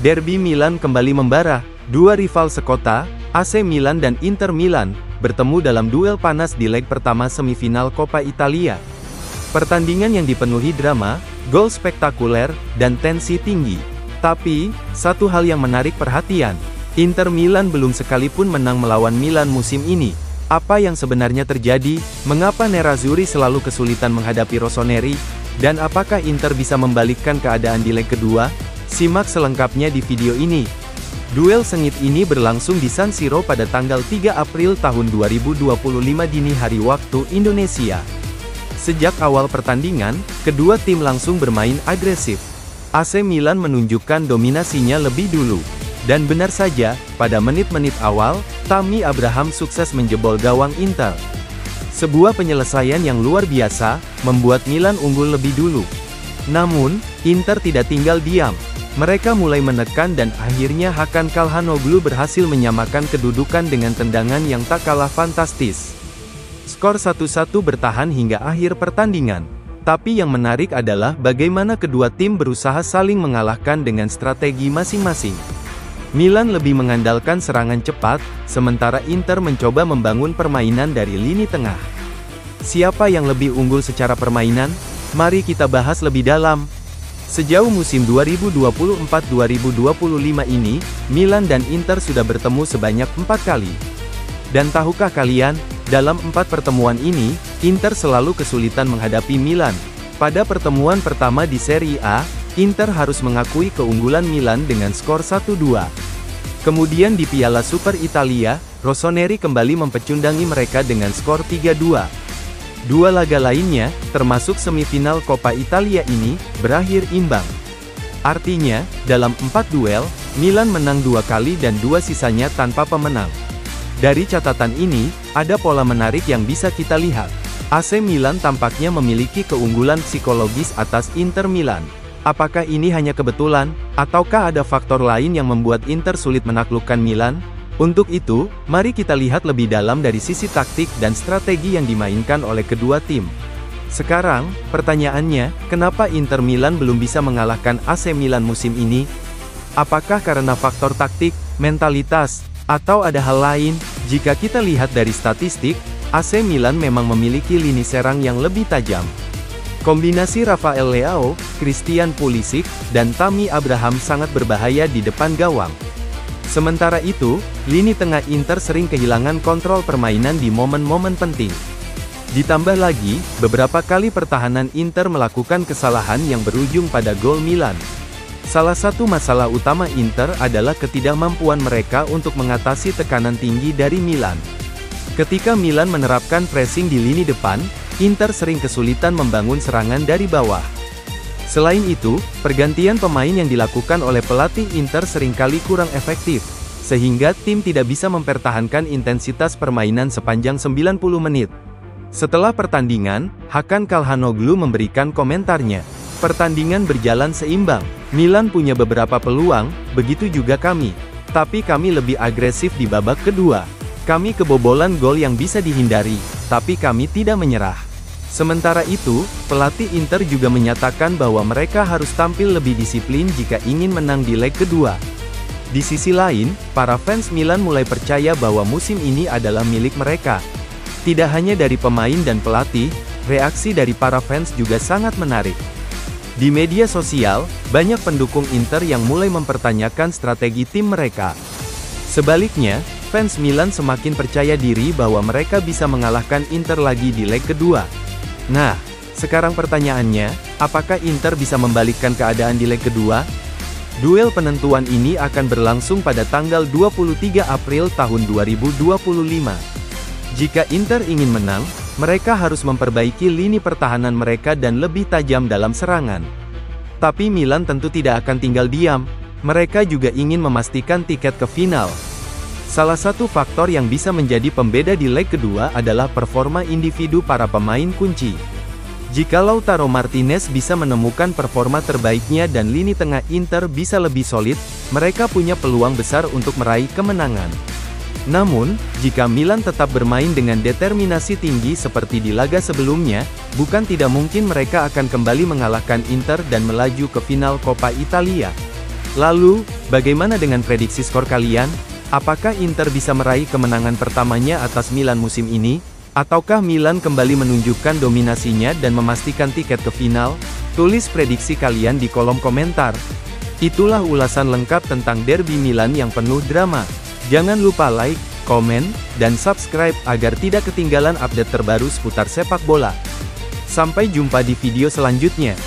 Derby Milan kembali membara. Dua rival sekota, AC Milan dan Inter Milan, bertemu dalam duel panas di leg pertama semifinal Coppa Italia. Pertandingan yang dipenuhi drama, gol spektakuler, dan tensi tinggi. Tapi, satu hal yang menarik perhatian, Inter Milan belum sekalipun menang melawan Milan musim ini. Apa yang sebenarnya terjadi? Mengapa Nerazzurri selalu kesulitan menghadapi Rossoneri? Dan apakah Inter bisa membalikkan keadaan di leg kedua? Simak selengkapnya di video ini. Duel sengit ini berlangsung di San Siro pada tanggal 3 April tahun 2025 dini hari waktu Indonesia. Sejak awal pertandingan, kedua tim langsung bermain agresif. AC Milan menunjukkan dominasinya lebih dulu. Dan benar saja, pada menit-menit awal, Tammy Abraham sukses menjebol gawang Inter. Sebuah penyelesaian yang luar biasa, membuat Milan unggul lebih dulu. Namun, Inter tidak tinggal diam. Mereka mulai menekan dan akhirnya Hakan Calhanoglu berhasil menyamakan kedudukan dengan tendangan yang tak kalah fantastis. Skor 1-1 bertahan hingga akhir pertandingan. Tapi yang menarik adalah bagaimana kedua tim berusaha saling mengalahkan dengan strategi masing-masing. Milan lebih mengandalkan serangan cepat, sementara Inter mencoba membangun permainan dari lini tengah. Siapa yang lebih unggul secara permainan? Mari kita bahas lebih dalam. Sejauh musim 2024-2025 ini, Milan dan Inter sudah bertemu sebanyak 4 kali. Dan tahukah kalian, dalam 4 pertemuan ini, Inter selalu kesulitan menghadapi Milan. Pada pertemuan pertama di Serie A, Inter harus mengakui keunggulan Milan dengan skor 1-2. Kemudian di Piala Super Italia, Rossoneri kembali mempecundangi mereka dengan skor 3-2. Dua laga lainnya, termasuk semifinal Coppa Italia ini, berakhir imbang. Artinya, dalam 4 duel, Milan menang 2 kali dan 2 sisanya tanpa pemenang. Dari catatan ini, ada pola menarik yang bisa kita lihat. AC Milan tampaknya memiliki keunggulan psikologis atas Inter Milan. Apakah ini hanya kebetulan, ataukah ada faktor lain yang membuat Inter sulit menaklukkan Milan? Untuk itu, mari kita lihat lebih dalam dari sisi taktik dan strategi yang dimainkan oleh kedua tim. Sekarang, pertanyaannya, kenapa Inter Milan belum bisa mengalahkan AC Milan musim ini? Apakah karena faktor taktik, mentalitas, atau ada hal lain? Jika kita lihat dari statistik, AC Milan memang memiliki lini serang yang lebih tajam. Kombinasi Rafael Leao, Christian Pulisic, dan Tammy Abraham sangat berbahaya di depan gawang. Sementara itu, lini tengah Inter sering kehilangan kontrol permainan di momen-momen penting. Ditambah lagi, beberapa kali pertahanan Inter melakukan kesalahan yang berujung pada gol Milan. Salah satu masalah utama Inter adalah ketidakmampuan mereka untuk mengatasi tekanan tinggi dari Milan. Ketika Milan menerapkan pressing di lini depan, Inter sering kesulitan membangun serangan dari bawah. Selain itu, pergantian pemain yang dilakukan oleh pelatih Inter seringkali kurang efektif, sehingga tim tidak bisa mempertahankan intensitas permainan sepanjang 90 menit. Setelah pertandingan, Hakan Calhanoglu memberikan komentarnya. Pertandingan berjalan seimbang, Milan punya beberapa peluang, begitu juga kami. Tapi kami lebih agresif di babak kedua. Kami kebobolan gol yang bisa dihindari, tapi kami tidak menyerah. Sementara itu, pelatih Inter juga menyatakan bahwa mereka harus tampil lebih disiplin jika ingin menang di leg kedua. Di sisi lain, para fans Milan mulai percaya bahwa musim ini adalah milik mereka. Tidak hanya dari pemain dan pelatih, reaksi dari para fans juga sangat menarik. Di media sosial, banyak pendukung Inter yang mulai mempertanyakan strategi tim mereka. Sebaliknya, fans Milan semakin percaya diri bahwa mereka bisa mengalahkan Inter lagi di leg kedua. Nah, sekarang pertanyaannya, apakah Inter bisa membalikkan keadaan di leg kedua? Duel penentuan ini akan berlangsung pada tanggal 23 April tahun 2025. Jika Inter ingin menang, mereka harus memperbaiki lini pertahanan mereka dan lebih tajam dalam serangan. Tapi Milan tentu tidak akan tinggal diam, mereka juga ingin memastikan tiket ke final. Salah satu faktor yang bisa menjadi pembeda di leg kedua adalah performa individu para pemain kunci. Jika Lautaro Martinez bisa menemukan performa terbaiknya dan lini tengah Inter bisa lebih solid, mereka punya peluang besar untuk meraih kemenangan. Namun, jika Milan tetap bermain dengan determinasi tinggi seperti di laga sebelumnya, bukan tidak mungkin mereka akan kembali mengalahkan Inter dan melaju ke final Coppa Italia. Lalu, bagaimana dengan prediksi skor kalian? Apakah Inter bisa meraih kemenangan pertamanya atas Milan musim ini? Ataukah Milan kembali menunjukkan dominasinya dan memastikan tiket ke final? Tulis prediksi kalian di kolom komentar. Itulah ulasan lengkap tentang derby Milan yang penuh drama. Jangan lupa like, komen, dan subscribe agar tidak ketinggalan update terbaru seputar sepak bola. Sampai jumpa di video selanjutnya.